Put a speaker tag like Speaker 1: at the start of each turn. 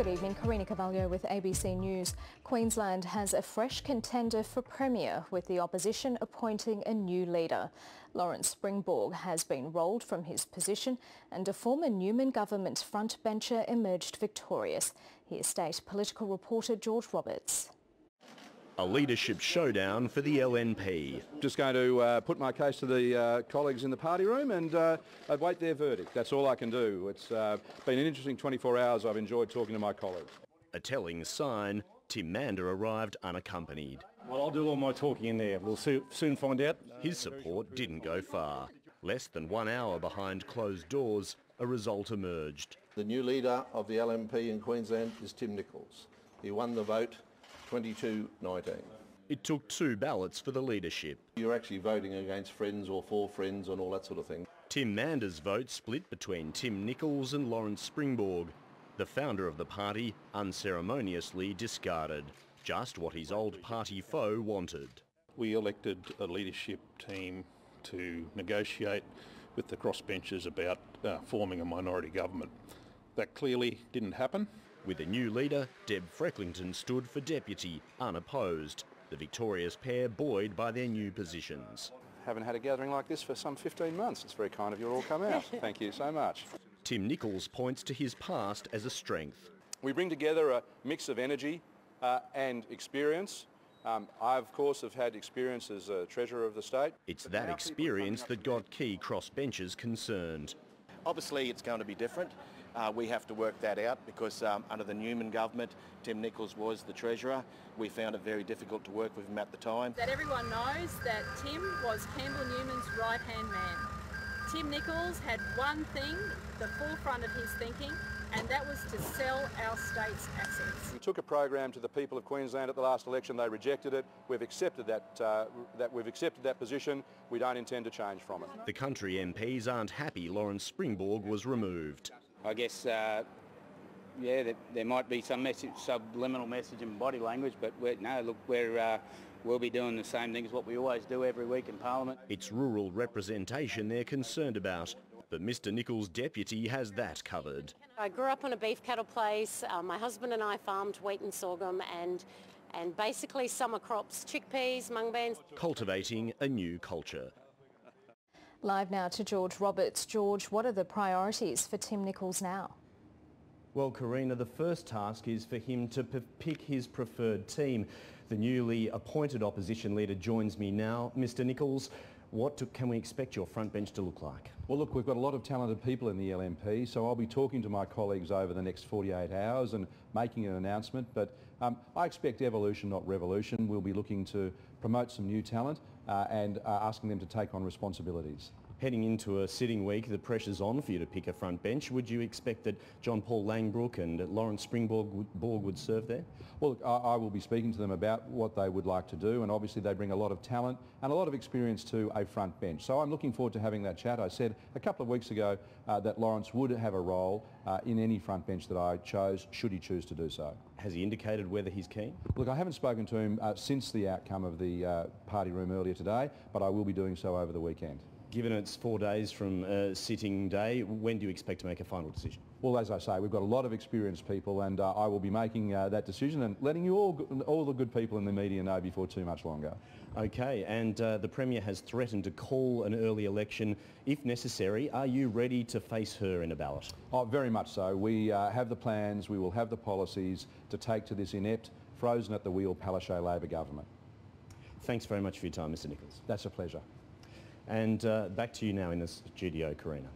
Speaker 1: Good evening, Karina Carvalho with ABC News. Queensland has a fresh contender for Premier, with the opposition appointing a new leader. Lawrence Springborg has been rolled from his position and a former Newman government frontbencher emerged victorious. Here's state political reporter George Roberts.
Speaker 2: A leadership showdown for the LNP.
Speaker 3: Just going to put my case to the colleagues in the party room and await their verdict. That's all I can do. It's been an interesting 24 hours. I've enjoyed talking to my colleagues.
Speaker 2: A telling sign, Tim Mander arrived unaccompanied.
Speaker 4: Well, I'll do all my talking in there. We'll soon find out.
Speaker 2: His support didn't go far. Less than 1 hour behind closed doors, a result emerged.
Speaker 5: The new leader of the LNP in Queensland is Tim Nicholls. He won the vote 22-19.
Speaker 2: It took 2 ballots for the leadership.
Speaker 5: You're actually voting against friends or for friends and all that sort of thing.
Speaker 2: Tim Mander's vote split between Tim Nicholls and Lawrence Springborg. The founder of the party unceremoniously discarded, just what his old party foe wanted.
Speaker 6: We elected a leadership team to negotiate with the crossbenchers about forming a minority government. That clearly didn't happen.
Speaker 2: With a new leader, Deb Frecklington stood for deputy, unopposed. The victorious pair buoyed by their new positions.
Speaker 3: Haven't had a gathering like this for some 15 months. It's very kind of you all come out. Thank you so much.
Speaker 2: Tim Nicholls points to his past as a strength.
Speaker 3: We bring together a mix of energy and experience. I, of course, have had experience as a Treasurer of the State.
Speaker 2: It's that experience that got key crossbenchers concerned.
Speaker 7: Obviously, it's going to be different. We have to work that out because under the Newman government, Tim Nicholls was the Treasurer. We found it very difficult to work with him at the time.
Speaker 8: That everyone knows that Tim was Campbell Newman's right-hand man. Tim Nicholls had one thing, the forefront of his thinking, and that was to sell our state's assets.
Speaker 3: We took a program to the people of Queensland at the last election. They rejected it. We've accepted that position. We don't intend to change from it.
Speaker 2: The country MPs aren't happy Lawrence Springborg was removed.
Speaker 9: I guess, there might be some subliminal message in body language, but we'll be doing the same thing as what we always do every week in Parliament.
Speaker 2: It's rural representation they're concerned about, but Mr Nicholls' deputy has that covered.
Speaker 10: I grew up on a beef cattle place. My husband and I farmed wheat and sorghum and basically summer crops, chickpeas, mung beans.
Speaker 2: Cultivating a new culture.
Speaker 1: Live now to George Roberts. George, what are the priorities for Tim Nicholls now?
Speaker 11: Well, Karina, the first task is for him to pick his preferred team. The newly appointed opposition leader joins me now. Mr Nicholls, what can we expect your front bench to look like?
Speaker 3: Well, look, we've got a lot of talented people in the LNP, so I'll be talking to my colleagues over the next 48 hours and making an announcement. But I expect evolution, not revolution. We'll be looking to promote some new talent and asking them to take on responsibilities.
Speaker 11: Heading into a sitting week, the pressure's on for you to pick a front bench. Would you expect that John Paul Langbrook and Lawrence Springborg would serve there?
Speaker 3: Well, I will be speaking to them about what they would like to do, and obviously they bring a lot of talent and a lot of experience to a front bench. So I'm looking forward to having that chat. I said a couple of weeks ago that Lawrence would have a role in any front bench that I chose, should he choose to do so.
Speaker 11: Has he indicated whether he's keen?
Speaker 3: Look, I haven't spoken to him since the outcome of the party room earlier today, but I will be doing so over the weekend.
Speaker 11: Given it's 4 days from sitting day, when do you expect to make a final decision?
Speaker 3: Well, as I say, we've got a lot of experienced people, and I will be making that decision and letting you all the good people in the media know before too much longer.
Speaker 11: Okay, and the Premier has threatened to call an early election if necessary. Are you ready to face her in a ballot?
Speaker 3: Oh, very much so. We have the plans, we will have the policies to take to this inept, frozen at the wheel Palaszczuk Labor government.
Speaker 11: Thanks very much for your time, Mr Nicholls.
Speaker 3: That's a pleasure.
Speaker 11: And back to you now in the studio, Karina.